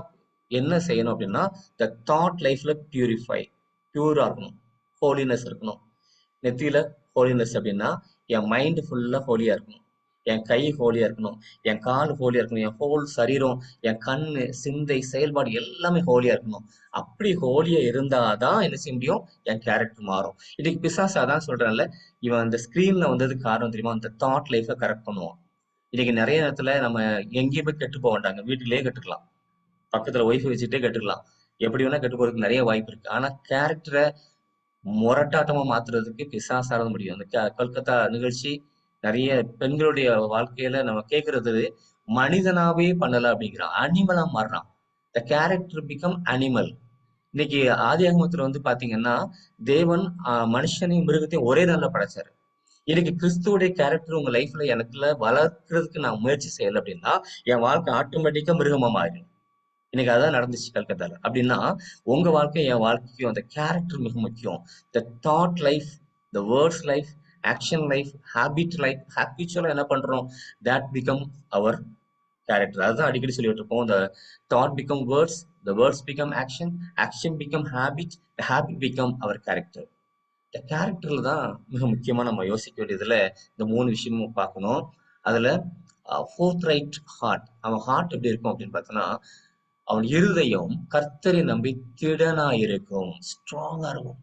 என்ன செய்யணும் அப்படின்னா, த தாட் லைஃப்ல பியூரா இருக்கணும், ஹோலினஸ் இருக்கணும். நெத்தியில ஹோலினஸ் அப்படின்னா என் மைண்ட் ஃபுல்லா ஹோலியா இருக்கணும், என் கை ஹோலியா இருக்கணும், என் கால் ஹோலியா இருக்கணும், என் ஹோல் சரீரம், என் கண்ணு, சிந்தை, செயல்பாடு எல்லாமே ஹோலியா இருக்கணும். அப்படி ஹோலியா இருந்தாதான் என்ன செய்ய முடியும், என் கேரக்டர் மாறும். இன்னைக்கு பிசாசு அதான் சொல்றேன்ல, இவன் அந்த ஸ்கிரீன்ல வந்ததுக்கு காரணம் தெரியுமா, அந்த தாட் லைஃபை கரெக்ட் பண்ணுவான். இன்னைக்கு நிறைய நேரத்துல நம்ம எங்கேயுமே கெட்டு போக வேண்டாங்க, வீட்டிலேயே கட்டுக்கலாம், பக்கத்துல ஒய்ஃபை வச்சுட்டே கட்டுக்கலாம். எப்படி வேணா கெட்டு போறதுக்கு நிறைய வாய்ப்பு இருக்கு. ஆனா கேரக்டரை முரட்டாட்டமா மாத்துறதுக்கு பிசாசால முடியும். அந்த கல்கத்தா நிகழ்ச்சி நிறைய பெண்களுடைய வாழ்க்கையில நம்ம கேட்கறது மனிதனாவே பண்ணல அப்படிங்கிறான், அனிமலா மாறுறான். The character become animal. இன்னைக்கு ஆதியாகமத்துல வந்து பாத்தீங்கன்னா தேவன் மனுஷனையும் மிருகத்தையும் ஒரே நாள்ல படைச்சாரு. இன்னைக்கு கிறிஸ்துவோடைய கேரக்டர் உங்க லைஃப்ல எனக்குள்ள வளர்க்கறதுக்கு நான் முயற்சி செய்யல அப்படின்னா என் வாழ்க்கை ஆட்டோமேட்டிக்கா மிருகமா மாறிடும். இன்னைக்கு அதான் நடந்துச்சு கல்கத்தால. அப்படின்னா உங்க வாழ்க்கை என் வாழ்க்கைக்கும் அந்த கேரக்டர் மிக முக்கியம். The thought life, the words life, action life, habit life. ஹேபிச்சுவலா என்ன பண்றோம்? That become our character. அதுதான் அடிக்கடி சொல்லிட்டு இருப்போம். the thought become words, the words become action, action become habit, the habit become our character. இந்த கேரக்டர்ல தான் மிக முக்கியமா நம்ம யோசிக்க வேண்டியதுல இந்த 3 விஷயமும் பார்க்கணும். அதுல ஃபோர்த் ரைட் ஹார்ட், அவன் ஹார்ட் எப்படி இருக்கும் அப்படின்னு பார்த்தோன்னா, அவன் இருதயம் கர்த்தரை நம்பி திடனா இருக்கும், ஸ்ட்ராங்கா இருக்கும்.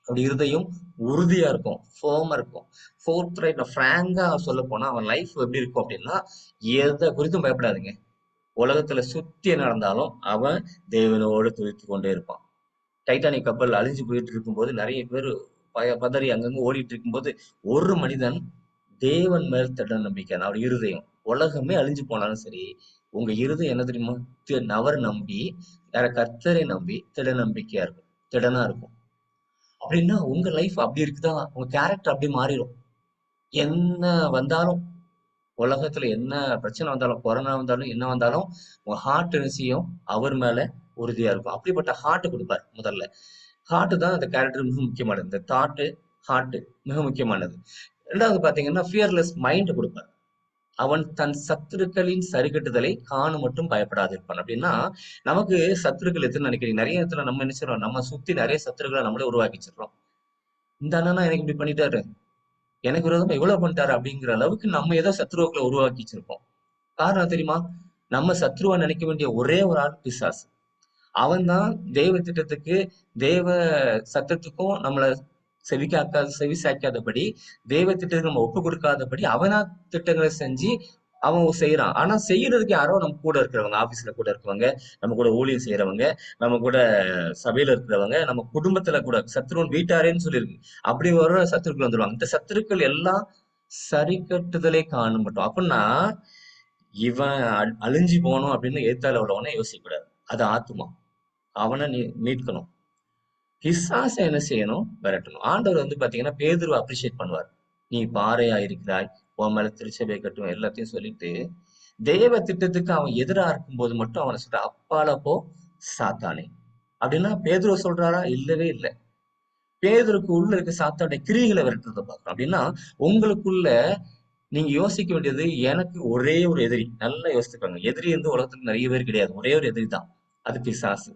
அவன் இருதயம் உறுதியா இருக்கும், ஃபேர்மா இருக்கும். ஃபோர்த் ரைட் ஃப்ராங்கா சொல்ல போனா அவன் லைஃப் எப்படி இருக்கும் அப்படின்னா, எதை குறித்தும் பயப்படாதுங்க. உலகத்துல சுத்தி நடந்தாலும் அவன் தேவனோடு துதித்து கொண்டே இருப்பான். டைட்டானிக் கப்பல் அழிஞ்சு போயிட்டு இருக்கும்போது நிறைய பேர் பதறி அங்கங்க ஓடிட்டு இருக்கும்போது ஒரு மனிதன் தேவன் மேல் திட நம்பிக்கை, அவர் இருதயம். உலகமே அழிஞ்சு போனாலும் சரி, உங்க இருதயம் என்ன தெரியுமா? அவர் நம்பி, யார கர்த்தரை நம்பி திட நம்பிக்கையா இருக்கும், திடனா இருக்கும். அப்படின்னா உங்க லைஃப் அப்படி இருக்குதா? உங்க கேரக்டர் அப்படி மாறிடும். என்ன வந்தாலும், உலகத்துல என்ன பிரச்சனை வந்தாலும், கொரோனா வந்தாலும், என்ன வந்தாலும் உங்க ஹார்ட் என்ன செய்யும்? அவர் மேல உறுதியா இருக்கும். அப்படிப்பட்ட ஹார்ட் கொடுப்பார் முதல்ல. ஹார்ட் தான் அந்த கேரக்டர் மிக முக்கியமானது. இந்த தாட்டு, ஹார்ட் மிக முக்கியமானது. இரண்டாவது பாத்தீங்கன்னா ஃபியர்லெஸ் மைண்ட் கொடுப்பார். அவன் தன் சத்துருக்களின் சரிக்கட்டுதலை காணும் மட்டும் பயப்படாது இருப்பான். அப்படின்னா நமக்கு சத்துருக்கள் எத்தனை நினைக்கிறீங்க? நிறைய இடத்துல நம்ம என்ன செய்றோம்? நம்ம சுத்தி நிறைய சத்துருக்களை நம்மளே உருவாக்கி வச்சிடறோம். இந்த அண்ணனா எனக்கு இப்படி பண்ணிட்டாரு, எனக்கு விரோதமா இவ்வளவு பண்ணிட்டாரு அப்படிங்கிற அளவுக்கு நம்ம ஏதோ சத்ருக்களை உருவாக்கி வச்சிருக்கோம். காரணம் தெரியுமா? நம்ம சத்ருவா நினைக்க வேண்டிய ஒரே ஒரு ஆள் பிசாசு. அவன் தான் தேவ திட்டத்துக்கு, தேவ சத்தத்துக்கும் நம்மள செவி சாய்க்காதபடி, தேவ திட்டத்துக்கு நம்ம ஒப்பு கொடுக்காதபடி அவனா திட்டங்களை செஞ்சு அவன் செய்யறான். ஆனா செய்யறதுக்கு யாரோ நம்ம கூட இருக்கிறவங்க, ஆபீஸ்ல கூட இருக்கிறவங்க, நம்ம கூட ஊழியம் செய்யறவங்க, நம்ம கூட சபையில இருக்கிறவங்க, நம்ம குடும்பத்துல கூட சத்ருவன் வீட்டாரேன்னு சொல்லியிருக்கு. அப்படி வர சத்துருக்கள் வந்துருவாங்க. இந்த சத்துருக்கள் எல்லாம் சரி கட்டுதலை காணும் மட்டும். அப்படின்னா இவன் அழிஞ்சு போகணும் அப்படின்னு ஏத்தால உள்ளவன யோசிக்க கூடாது. அது ஆத்துமா. அவனை நீ மீட்கணும். பிசாசை என்ன செய்யணும்? விரட்டணும். ஆண்டவர் வந்து பாத்தீங்கன்னா பேதுருவை அப்ரிஷியேட் பண்ணுவார். நீ பாறையா இருக்கிறாய், உன் மேல திருச்சபை கட்டும் எல்லாத்தையும் சொல்லிட்டு தேவ திட்டத்துக்கு அவன் எதிரா இருக்கும்போது மட்டும் அவனை சொல்ற, அப்பால போ சாத்தானே. அப்படின்னா பேதுருவ சொல்றாரா? இல்லவே இல்லை. பேதுருக்கு உள்ள இருக்க சாத்தானுடைய கிரியைகளை விரட்டுறத பார்க்கிறோம். அப்படின்னா உங்களுக்குள்ள நீங்க யோசிக்க வேண்டியது, எனக்கு ஒரே ஒரு எதிரி. நல்லா யோசிச்சுக்கோங்க. எதிரி வந்து உலகத்துல நிறைய பேர் கிடையாது. ஒரே ஒரு எதிரி தான். அது பிசாசு.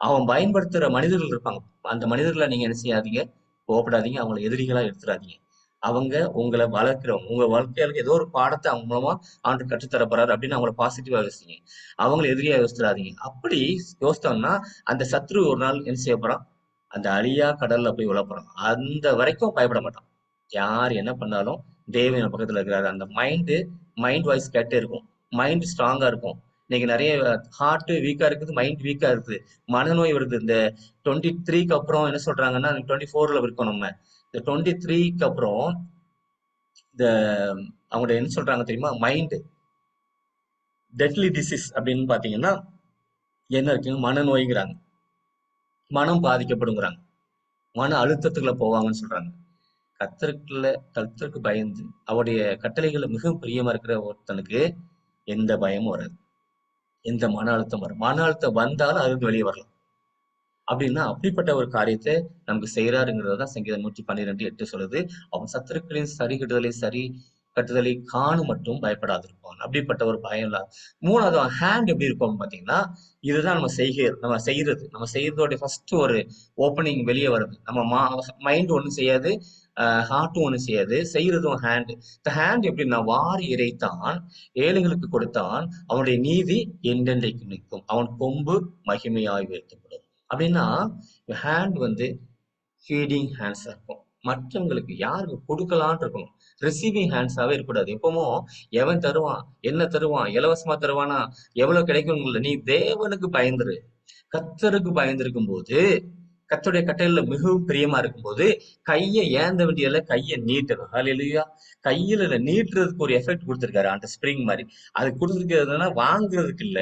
அவன் பயன்படுத்துற மனிதர்கள் இருப்பாங்க. அந்த மனிதர்களை நீங்க என்ன செய்யாதீங்க? கோவப்படாதீங்க. அவங்கள எதிரிகளா எடுத்துறாதீங்க. அவங்க உங்களை வளர்க்கிறவங்க. உங்க வாழ்க்கையில ஏதோ ஒரு பாடத்தை அவங்க மூலமா ஆண்டு கற்றுத்தர போறாரு அப்படின்னு அவங்கள பாசிட்டிவா யோசிங்க. அவங்கள எதிரியா யோசிச்சிடாதீங்க. அப்படி யோசித்தோம்னா அந்த சத்ரு ஒரு நாள் என்ன செய்ய போறான்? அந்த அழியா கடல்ல போய் விழ போறான். அந்த வரைக்கும் பயப்பட மாட்டான். யார் என்ன பண்ணாலும் தேவன் என் பக்கத்துல இருக்கிறாரு. அந்த மைண்ட் வாய்ஸ் கேட்டே இருக்கும். மைண்ட் ஸ்ட்ராங்கா இருக்கும். இன்னைக்கு நிறைய ஹார்ட் வீக்கா இருக்குது, மைண்ட் வீக்கா இருக்குது. மனநோய் வருது. இந்த 23க்கு அப்புறம் என்ன சொல்றாங்கன்னா 24ல இருக்கோம் நம்ம. இந்த 23க்கு அப்புறம் இந்த அவங்க என்ன சொல்றாங்க தெரியுமா? மைண்ட் டெட்லி டிசீஸ் அப்படின்னு பாத்தீங்கன்னா என்ன இருக்கு? மனநோய்ங்கிறாங்க. மனம் பாதிக்கப்படுங்கிறாங்க. மன அழுத்தத்துக்குள்ள போவாங்கன்னு சொல்றாங்க. கர்த்தருக்கு பயந்து அவருடைய கட்டளைகளை மிகவும் பிரியமா இருக்கிற ஒருத்தனுக்கு எந்த பயமும் வராது. எந்த மன அழுத்தம் வரும்? மன அழுத்தம் வந்தாலும் அதுக்கு வெளியே வரலாம். அப்படின்னா அப்படிப்பட்ட ஒரு காரியத்தை நமக்கு செய்யறாருங்கிறதான் சங்கீதம் 112:8 சொல்லுது. அவன் சத்துருக்களின் சரி கட்டுதலை காணும் மட்டும் பயப்படாதிருப்பான். அப்படிப்பட்ட ஒரு பயம் இல்ல. மூணாவது ஹேண்ட் எப்படி இருக்கும் பாத்தீங்கன்னா, இதுதான் நம்ம செய்யறதோட ஃபர்ஸ்ட் ஒரு ஓப்பனிங் வெளியே வருது. நம்ம மைண்ட் ஒண்ணும் செய்யாது, ஹார்ட்டும் ஒண்ணும் செய்யாது. செய்யறதும் ஹேண்ட். இந்த ஹேண்ட் எப்படின்னா, வாரி இறைத்தான், ஏழைகளுக்கு கொடுத்தான், அவனுடைய நீதி என்றென்றைக்கு நிற்கும், அவன் கொம்பு மகிமையாய் உயர்த்தப்படும். அப்படின்னா ஹேண்ட் வந்து ஃபீடிங் ஹேண்ட்ஸா இருக்கும். மற்றவங்களுக்கு யாருக்கு கொடுக்கலான்னு இருக்கணும். ரிசீவிங் ஹேண்ட்ஸாவே இருக்கக்கூடாது. எப்பவும் எவன் தருவான், என்ன தருவான், இலவசமா தருவானா, எவ்வளவு கிடைக்கும், நீ தேவனுக்கு பயந்துரு. கர்த்தருக்கு பயந்திருக்கும் போது கர்த்தருடைய கட்டளையில மிகவும் பிரியமா இருக்கும்போது கையை ஏந்த வேண்டியதுல கையை நீட்டணும். ஹalleluya. கையில நீட்டுறதுக்கு ஒரு எஃபெக்ட் கொடுத்திருக்காரு அந்த ஸ்ப்ரிங் மாதிரி. அது கொடுத்திருக்கிறதுனா வாங்குறதுக்கு இல்ல,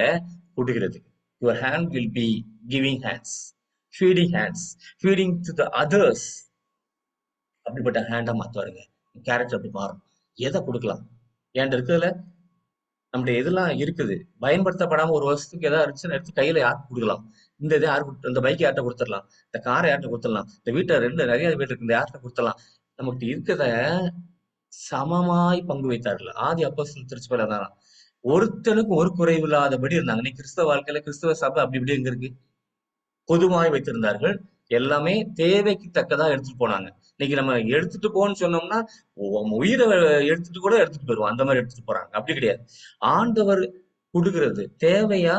கொடுக்கிறதுக்கு. Your hand will be giving hands, feeding to the others. அப்படிப்பட்ட ஹேண்டா மாத்துவாருங்க. கேரக்டர் அப்படி மாறும். எதை கொடுக்கலாம்? என்கிட்ட இருக்கிறதுல நம்முடைய இதெல்லாம் இருக்குது. பயன்படுத்தப்படாம ஒரு வருஷத்துக்கு ஏதாவது இருந்துச்சுன்னா எடுத்து கையில யாருக்கு கொடுக்கலாம்? இந்த இது இந்த பைக் யார்கிட்ட கொடுத்துடலாம்? இந்த காரை யார்கிட்ட கொடுத்துடலாம்? இந்த வீட்டை நிறைய வீடு இருக்கு, இந்த யார்கிட்ட கொடுத்துடலாம்? நமக்கு இருக்கிறத சமமாய் பங்கு வைத்தார்கள். ஆதி அப்போஸ்தலர் திருச்சபையில தான் ஒருத்தனுக்கும் ஒரு குறைவு இல்லாதபடி இருந்தாங்க. இன்னைக்கு கிறிஸ்தவ வாழ்க்கையில கிறிஸ்தவ சபை அப்படி இப்படி எங்க இருக்கு? பொதுவாய் வைத்திருந்தார்கள். எல்லாமே தேவைக்கு தக்கதா எடுத்துட்டு போனாங்க. இன்னைக்கு நம்ம எடுத்துட்டு போன்னு சொன்னோம்னா உயிரை எடுத்துட்டு கூட எடுத்துட்டு போயிருவோம். அந்த மாதிரி எடுத்துட்டு போறாங்க. அப்படி கிடையாது. ஆண்டவர் கொடுக்கிறது தேவையா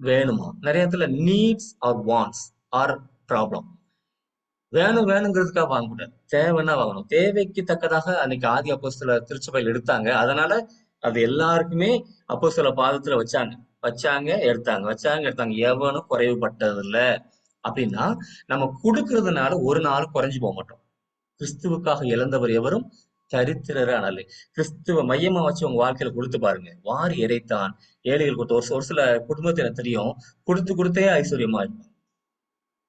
வேணுமா? நிறைய இடத்துல needs or wants or problem. வேணுங்கிறதுக்காக வாங்கக்கூடாது. தேவைன்னா வாங்கணும். தேவைக்கு தக்கதாக அன்னைக்கு ஆதி அப்போஸ்தலர் திருச்சபையில் எடுத்தாங்க. அதனால அது எல்லாருக்குமே அப்போஸ்தலர் பாதத்துல வச்சாங்க எடுத்தாங்க. எவனும் குறைவுபட்டது இல்ல. அப்படின்னா நம்ம கொடுக்கறதுனால ஒரு நாள் குறைஞ்சு போக மாட்டோம். கிறிஸ்துவுக்காக இழந்தவர் எவரும் தரித்திரரானல்ல. கிறிஸ்துவ மையமா வச்சு உங்க வாழ்க்கையில கொடுத்து பாருங்க. வாரி இறைத்தான் ஏழைகள் கொடுத்த ஒரு சில குடும்பத்தினர் தெரியும், கொடுத்தே ஐஸ்வர்யமா இருப்பாங்க.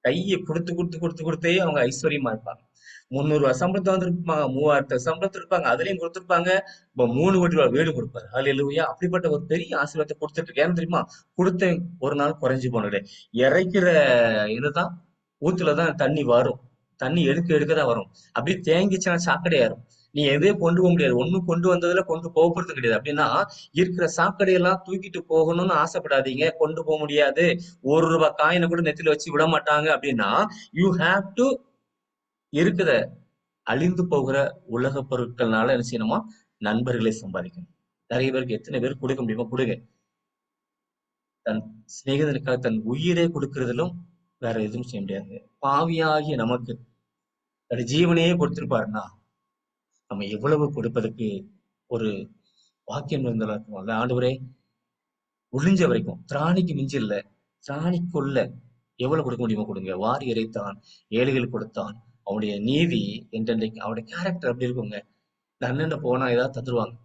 கையை கொடுத்தே அவங்க ஐஸ்வர்யமா இருப்பாங்க. 300 சம்பளத்தை வந்திருப்பாங்க, 3000 சம்பளத்தில் இருப்பாங்க, அதுலயும் கொடுத்திருப்பாங்க. இப்ப 3 கோடி ரூபாய் வீடு கொடுப்பாரு. ஹல்லேலூயா. அப்படிப்பட்ட ஒரு பெரிய ஆசீர்வாதத்தை கொடுத்துட்டு இருக்கேன். ஏன்னு தெரியுமா? கொடுத்த ஒரு நாள் குறைஞ்சு போனது. இறைக்கிற இதுதான் ஊத்துலதான் தண்ணி வரும். தண்ணி எடுக்கதான் வரும். அப்படியே தேங்கிச்சுன்னா சாக்கடையாரும். நீ எதையும் கொண்டு போக முடியாது. ஒண்ணும் கொண்டு வந்ததுல கொண்டு போகிறது கிடையாது. அப்படின்னா இருக்கிற சாக்கடையெல்லாம் தூக்கிட்டு போகணும்னு ஆசைப்படாதீங்க. கொண்டு போக முடியாது. 1 ரூபாய் காயினை கூட நெத்தில வச்சு விட மாட்டாங்க. அப்படின்னா யூ ஹாவ் டு இருக்கிற அழிந்து போகிற உலக பொருட்கள்னால என்ன செய்யணுமா? நண்பர்களை சம்பாதிக்கணும். நிறைய பேருக்கு எத்தனை பேர் கொடுக்க முடியுமோ கொடுங்க. தன் சிநேகிதனுக்காக தன் உயிரை கொடுக்கறதிலும் வேற எதுவும் செய்ய முடியாது. பாவியாகிய நமக்கு தன் ஜீவனையே கொடுத்திருப்பாருன்னா நம்ம எவ்வளவு கொடுப்பதற்கு ஒரு வாக்கியம் இருந்தல. ஆண்டவரே, முடிஞ்ச வரைக்கும் திராணிக்கு மிஞ்சி இல்ல, திராணிக்குள்ள எவ்வளவு கொடுக்க முடியுமோ கொடுங்க. வாரி இறைத்தான் ஏழைகள் கொடுத்தான். அவனுடைய நீதி என்றென்றைக்கு அவனுடைய கேரக்டர் அப்படி இருக்குங்க. அண்ணன் போனா ஏதாவது தந்துருவாங்க,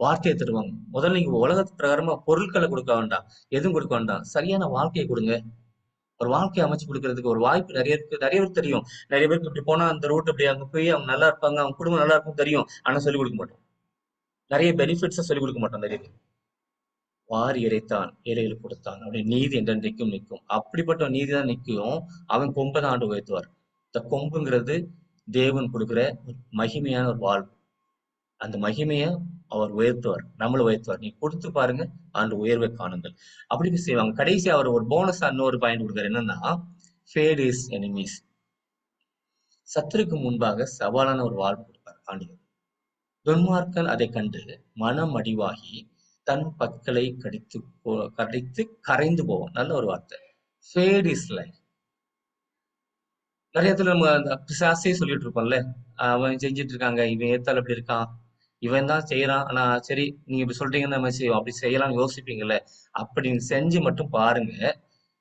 வார்த்தையை தருவாங்க. முதல்ல நீங்க உலகத்து பிரகாரமா பொருட்களை கொடுக்க வேண்டாம், எதுவும் கொடுக்க வேண்டாம். சரியான வாழ்க்கையை கொடுங்க. ஒரு வாழ்க்கையை அமைச்சு கொடுக்கறதுக்கு ஒரு வாய்ப்பு நிறைய இருக்கு. நிறைய பேருக்கு தெரியும். நிறைய பேருக்கு இப்படி போனா அந்த ரூட் அப்படி அங்க போய் அவங்க நல்லா இருப்பாங்க, அவங்க குடும்பம் நல்லா இருக்கும் தெரியும். ஆனா சொல்லிக் கொடுக்க மாட்டோம். நிறைய பெனிஃபிட்ஸை சொல்லிக் கொடுக்க மாட்டோம். நிறைய பேர் வாரி இறைத்தான் ஏழைகளுக்கு கொடுத்தான். அவருடைய நீதி என்றென்றைக்கும் நிற்கும். அப்படிப்பட்ட நீதி தான் நிற்கும். அவன் கொம்பை தான் ஆண்டு உயர்த்துவார். இந்த கொம்புங்கிறது தேவன் கொடுக்கிற ஒரு மகிமையான ஒரு வாழ்வு. அந்த மகிமைய அவர் உயர்த்துவார். நம்மளை உயர்த்துவார். நீ கொடுத்து பாருங்க, ஆண்டு உயர்வை காணுங்கள். அப்படி செய்வாங்க. கடைசி அவர் ஒரு போனஸா இன்னொரு பாயிண்ட் கொடுக்குறாரு. என்னன்னா, ஃபேட் இஸ் எனிமீஸ். சத்துருக்கு முன்பாக சவாலான ஒரு வாழ்வு கொடுப்பார் ஆண்டவர். துன்மார்க்கன் அதை கண்டு மனம் அடிவாகி தன் பற்களை கடித்து கரைந்து போவான். நல்ல ஒரு வார்த்தை. Fate is life. நிறைய இடத்துல நம்ம அந்த பிசாசே சொல்லிட்டு இருப்போம்ல, அவன் செஞ்சுட்டு இருக்காங்க, இவன் ஏத்தால் அப்படி இருக்கான், இவன் தான் செய்யறான். ஆனா சரி, நீங்க இப்படி சொல்றீங்கன்னு நம்ம செய்வோம், அப்படி செய்யலாம்னு யோசிப்பீங்கல்ல. அப்படி நீங்க செஞ்சு மட்டும் பாருங்க.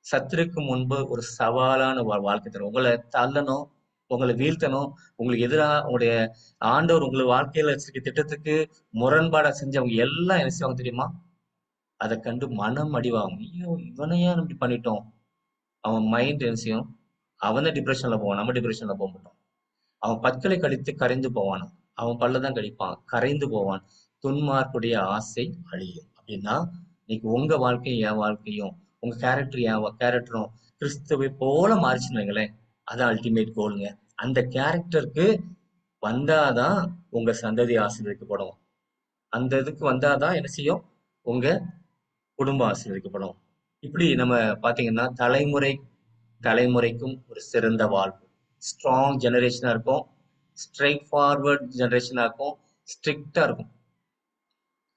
சத்துருக்கு முன்பு ஒரு சவாலான வாழ்க்கை தரும். உங்களை தள்ளணும், உங்களை வீழ்த்தணும், உங்களுக்கு எதிராக உங்களுடைய ஆண்டவர் உங்களுக்கு வாழ்க்கையில வச்சிருக்க திட்டத்துக்கு முரண்பாடா செஞ்சவங்க எல்லாம் என்ன செய்வாங்க தெரியுமா? அதை கண்டு மனம் அடிவாகும். ஐயோ, இவனையா இப்படி பண்ணிட்டோம். அவன் மைண்ட் என்ன செய்யும்? அவன் தான் டிப்ரெஷன்ல போவான், நம்ம டிப்ரெஷன்ல போக மாட்டோம். அவன் பற்களை கடித்து கரைந்து போவான். அவன் பல்லதான் கடிப்பான், கரைந்து போவான். துன்மார்க்குடைய ஆசை அழியும். அப்படின்னா இன்னைக்கு உங்க வாழ்க்கையும் என் வாழ்க்கையும், உங்க கேரக்டர் என் கேரக்டரும் கிறிஸ்துவை போல மாறிச்சுன்னு வைங்களேன். அதான் அல்டிமேட் கோலுங்க. அந்த கேரக்டருக்கு வந்தாதான் உங்க சந்ததி ஆசீர்வதிக்கப்படும். அந்த இதுக்கு வந்தாதான் என்ன செய்யும்? உங்க குடும்பம் ஆசீர்வதிக்கப்படும். இப்படி நம்ம பாத்தீங்கன்னா தலைமுறைக்கும் ஒரு சிறந்த வாழ்வு. ஸ்ட்ராங் ஜெனரேஷனா இருக்கும், ஸ்ட்ரைட் ஃபார்வர்ட் ஜெனரேஷனா இருக்கும், ஸ்ட்ரிக்டா இருக்கும்.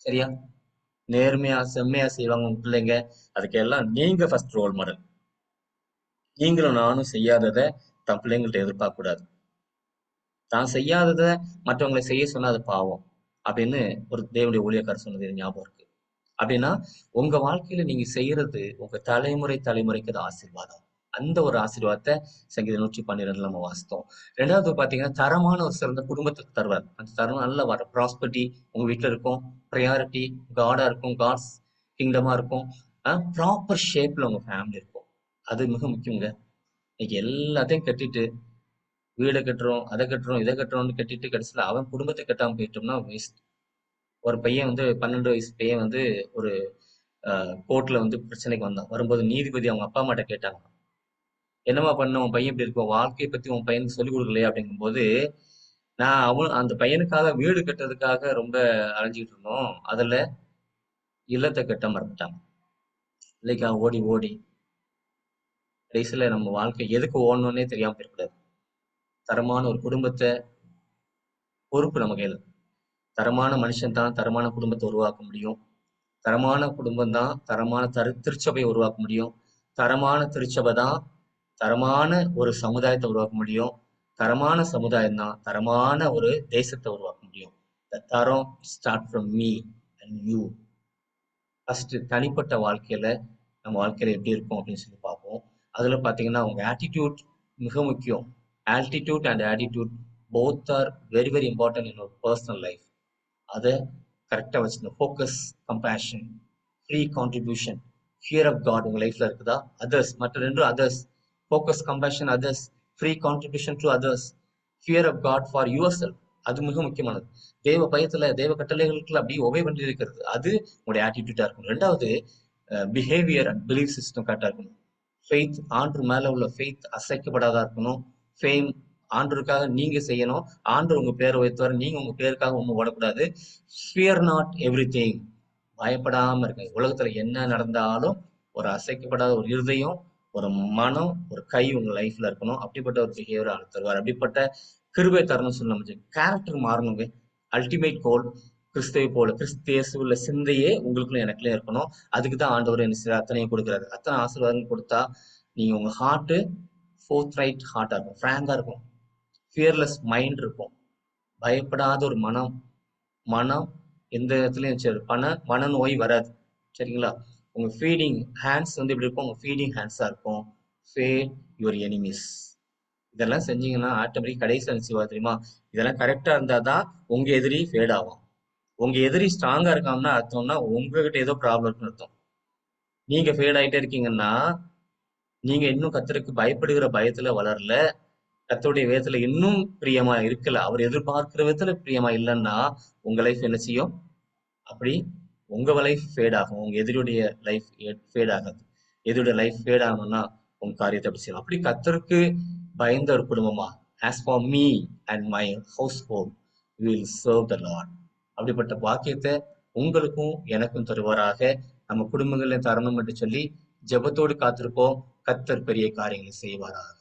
சரியா? நேர்மையா செம்மையா செய்வாங்க உங்க பிள்ளைங்க. அதுக்கு எல்லாம் நீங்க ஃபர்ஸ்ட் ரோல் மாடல். நீங்களும் நானும் செய்யாததை தன் பிள்ளைங்கள்ட்ட எதிர்பார்க்க கூடாது. தான் செய்யாததை மற்றவங்களை செய்ய சொன்னா அது பாவம் அப்படின்னு ஒரு தேவனுடைய ஊழியக்காரர் சொன்னது ஞாபகம் இருக்கு. அப்படின்னா உங்க வாழ்க்கையில நீங்க செய்யறது உங்க தலைமுறைக்கு அது ஆசீர்வாதம். அந்த ஒரு ஆசீர்வாதத்தை சங்கீதம் 112 நம்ம வாசித்தோம். ரெண்டாவது பாத்தீங்கன்னா தரமான ஒரு சிறந்த குடும்பத்துக்கு தருவார். அந்த தரம் நல்ல வர ப்ராஸ்பரிட்டி உங்க வீட்டுல இருக்கும், ப்ரையாரிட்டி காடா இருக்கும், காட்ஸ் கிங்டமா இருக்கும், ப்ராப்பர் ஷேப்ல உங்க ஃபேமிலி இருக்கும். அது மிக முக்கியங்க. இன்னைக்கு எல்லாத்தையும் கட்டிட்டு வீடை கட்டுறோம், அதை கட்டுறோம், இதை கட்டுறோம்னு கட்டிட்டு கடைசியில அவன் குடும்பத்தை கட்டாம போயிட்டோம்னா வேஸ்ட். ஒரு பையன் வந்து 12 வயசு பையன் வந்து ஒரு கோர்ட்ல வந்து பிரச்சனைக்கு வந்தான். வரும்போது நீதிபதி அவங்க அப்பா அம்மாட்ட கேட்டாங்க, என்னம்மா பண்ண உன் பையன் இப்படி இருக்கும், வாழ்க்கையை பத்தி உன் பையனுக்கு சொல்லிக் கொடுக்கலையா அப்படிங்கும்போது, நான் அவன் அந்த பையனுக்காக வீடு கட்டுறதுக்காக ரொம்ப அலைஞ்சிட்டு இருந்தோம், அதுல இல்லத்தை கட்ட மறந்துட்டாங்க. இல்லைக்கா ஓடி ஓடி கடைசியில நம்ம வாழ்க்கை எதுக்கு ஓடணும்னே தெரியாம போயிடக்கூடாது. தரமான ஒரு குடும்பத்தை பொறுப்பு நம்ம கையில. தரமான மனுஷன் தான் தரமான குடும்பத்தை உருவாக்க முடியும். தரமான குடும்பம் தான் தரமான திருச்சபையை உருவாக்க முடியும். தரமான திருச்சபை தான் தரமான ஒரு சமுதாயத்தை உருவாக்க முடியும். தரமான சமுதாயம் தான் தரமான ஒரு தேசத்தை உருவாக்க முடியும். இந்த தரம் start from me and you. First தனிப்பட்ட வாழ்க்கையில நம்ம வாழ்க்கையில எப்படி இருக்கும் அப்படின்னு சொல்லி பார்ப்போம். அதுல பாத்தீங்கன்னா உங்க ஆட்டிடியூட் மிக முக்கியம். Altitude and attitude both are very very important in ஒரு பர்சனல் லைஃப். அதை கரெக்டா வச்சுக்கணும். Focus, compassion, free contribution, fear of God உங்க லைஃப்ல இருக்குதா? அதர்ஸ், மற்ற ரெண்டும் others. Focus, compassion, others. Free contribution to others. Fear of God for yourself. அது மிக முக்கியமானது. தேவ பயத்துல தேவ கட்டளைகளுக்கு அப்படியே ஒபே பண்ணி இருக்கிறது, அது உங்களுடைய ஆட்டிடியூட்டா இருக்கும். ரெண்டாவது பிஹேவியர் அண்ட் பிலீஃப் சிஸ்டம் கரெக்டா இருக்கணும். ஃபெய்த், ஆண்டு மேல உள்ள ஃபெய்த் அசைக்கப்படாதா இருக்கணும். ஃபேம், ஆண்டருக்காக நீங்க செய்யணும். ஆண்டர் உங்க பேரை உயர்த்துவார், நீங்க உங்க பேருக்காக ஒண்ணும் ஓடக்கூடாது. Fear not everything. பயப்படாம இருக்க. உலகத்துல என்ன நடந்தாலும் ஒரு அசைக்கப்படாத ஒரு இருதயம், ஒரு மனம், ஒரு கை உங்க லைஃப்ல இருக்கணும். அப்படிப்பட்ட ஒரு பிஹேவியர் ஆள் தருவார். அப்படிப்பட்ட கிருபை தரணும்னு சொல்ல முடியும். கேரக்டர் மாறணுங்க. அல்டிமேட் கோல் கிறிஸ்துவை போல, கிறிஸ்தியேசுல சிந்தையே உங்களுக்குள்ள எனக்குள்ளே இருக்கணும். அதுக்குதான் ஆண்டவர் என்ன செய்ய அத்தனையும் கொடுக்குறாரு. அத்தனை ஆசீர்வாதம் கொடுத்தா நீங்க உங்க ஹார்ட் ஃபோர்த் ரைட் ஹார்ட்டா இருக்கும், ஃப்ராங்கா இருக்கும், ஃபியர்லெஸ் மைண்ட் இருக்கும், பயப்படாத ஒரு மனம். மனம் எந்த இடத்துலயும் சரி மனநோய் வராது. சரிங்களா? உங்க ஃபீடிங் ஹேண்ட்ஸ் வந்து எப்படி இருக்கும்? உங்க ஃபீடிங் ஹேண்ட்ஸா இருக்கும். Fate your enemies. இதெல்லாம் செஞ்சீங்கன்னா ஆட்டோமேட்டிக் கடைசி செய்வா தெரியுமா? இதெல்லாம் கரெக்டா இருந்தாதான் உங்க எதிரி ஃபேட் ஆகும். உங்க எதிரி ஸ்ட்ராங்கா இருக்காங்கன்னா அர்த்தம்னா உங்ககிட்ட ஏதோ ப்ராப்ளம் இருக்குன்னு அர்த்தம். நீங்க ஃபேட் ஆயிட்டே இருக்கீங்கன்னா நீங்க இன்னும் கர்த்தருக்கு பயப்படுகிற பயத்துல வளரல, கர்த்தருடைய விதத்துல இன்னும் பிரியமா இருக்கல, அவர் எதிர்பார்க்கிற விதத்துல பிரியமா இல்லைன்னா உங்க லைஃப் என்ன செய்யும்? அப்படி உங்க லைஃப் ஃபேட் ஆகும், உங்க எதிரியுடைய லைஃப் ஃபேட் ஆகாது. எதிரியுடைய லைஃப் ஃபேட் ஆகணும்னா உங்க காரியத்தை அப்படி செய்யலாம். அப்படி கர்த்தருக்கு பயந்த ஒரு குடும்பமா, as for me and my household we will serve the Lord. அப்படிப்பட்ட வாக்கியத்தை உங்களுக்கும் எனக்கும் தருவாராக. நம்ம குடும்பங்களை தரணும் என்று சொல்லி ஜெபத்தோடு காத்திருப்போம். கர்த்தர் பெரிய காரியங்களை செய்வாராக.